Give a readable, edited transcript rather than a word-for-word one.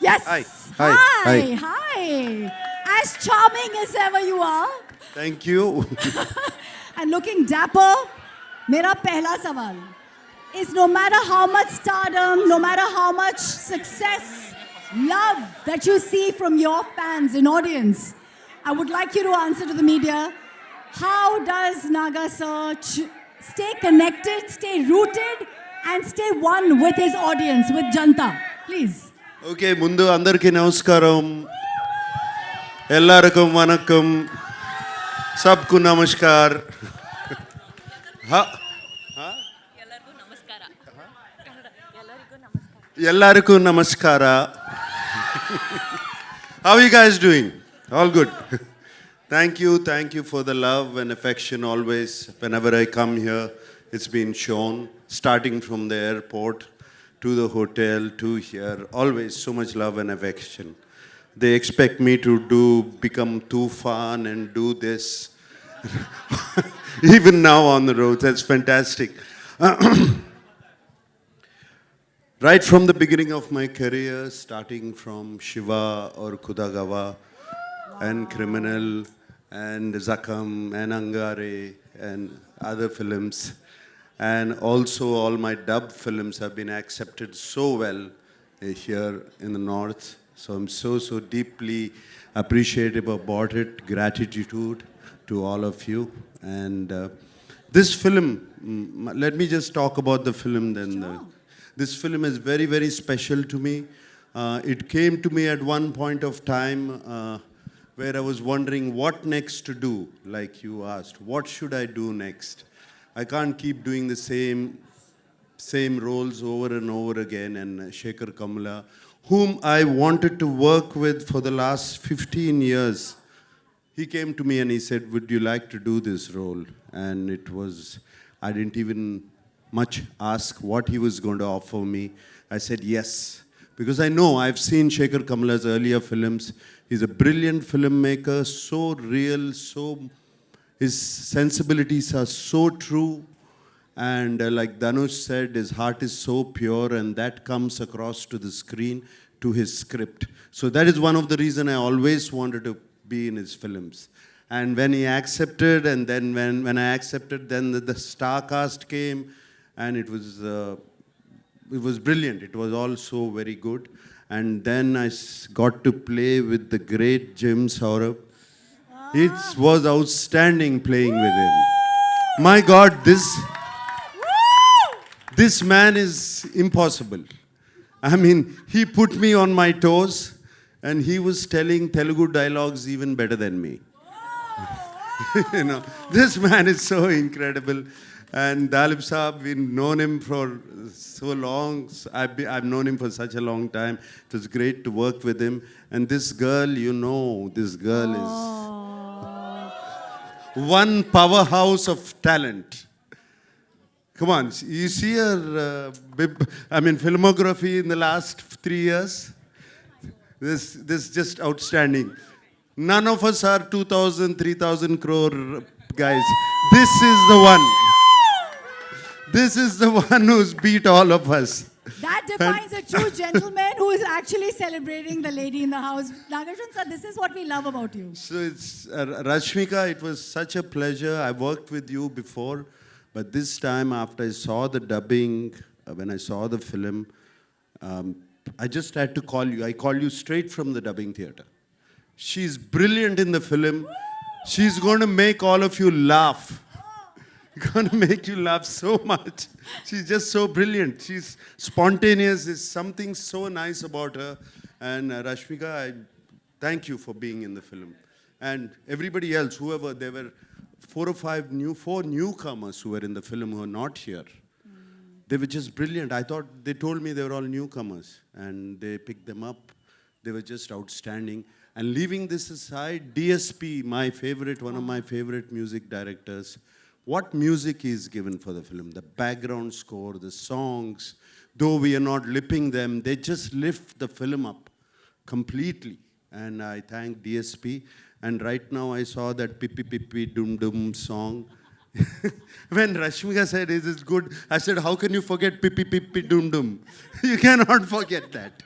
Yes. Hi. Hi. Hi. Hi. As charming as ever you are Thank you. and looking dapper, मेरा पहला सवाल is no matter how much stardom, no matter how much success, love that you see from your fans and audience, I would like you to answer to the media. How does Naga sir stay connected, stay rooted, and stay one with his audience, with Janta? Please. Okay ముందు అందరికీ నమస్కారం ఎల్లరికం వనక్కం సబ్కు నమస్కార్ ఎల్లరికూ నమస్కార How are you guys doing? All good. Thank you for the love and affection always. Whenever I come here, it's been shown, starting from the airport to the hotel to here. Always so much love and affection. They expect me to become too fun and do this. Even now on the road, that's fantastic. Right from the beginning of my career, starting from Shiva or Kudagawa and Criminal and Zakam and Angare and other films, and also all my dub films have been accepted so well here in the north. So I'm so deeply appreciative about it. Gratitude to all of you. And this film, let me just talk about the film then. This film is very special to me. It came to me at one point of time where I was wondering what next to do, like you asked. What should I do next? I can't keep doing the same roles over and over again. And Shekhar Kamla, whom I wanted to work with for the last 15 years, he came to me and he said, would you like to do this role? And it was, I didn't even much ask what he was going to offer me. I said yes, because I know I've seen Shekhar Kamla's earlier films. He's a brilliant filmmaker, so real, his sensibilities are so true. And like Dhanush said, his heart is so pure, and that comes across to the screen, to his script. So that is one of the reasons I always wanted to be in his films. And when he accepted, and then when I accepted, then the star cast came, and it was brilliant. It was all so very good. And then I got to play with the great Jim Saurabh. It was outstanding playing with him. My God, this man is impossible. I mean, he put me on my toes, and he was telling Telugu dialogues even better than me. You know, this man is so incredible. And Dalip Saab, we've known him for so long. I've known him for such a long time. It was great to work with him. And this girl, this girl is one powerhouse of talent. Come on, you see her, filmography in the last 3 years? This is just outstanding. None of us are 2,000, 3,000 crore guys. This is the one. This is the one who's beat all of us. That defines a true gentleman who is actually celebrating the lady in the house. Nagarjun sir, this is what we love about you. So it's Rashmika, it was such a pleasure. I worked with you before, but this time after I saw the dubbing, when I saw the film, I just had to call you. I called you straight from the dubbing theater. She's brilliant in the film. She's going to make all of you laugh. Going to make you laugh so much. She's just so brilliant. She's spontaneous. There's something so nice about her. And Rashmika, I thank you for being in the film. And everybody else, whoever, there were 4 newcomers who were in the film who are not here. They were just brilliant. I thought, they told me they were all newcomers, and they picked them up. They were just outstanding. And leaving this aside, DSP, one of my favorite music directors, what music is given for the film, the background score, the songs, though we are not lipping them, they just lift the film up completely. And I thank DSP. And right now I saw that Pippi Pippi Dum Dum song. When Rashmika said, is it good? I said, how can you forget Pippi Pippi Dum Dum? You cannot forget that.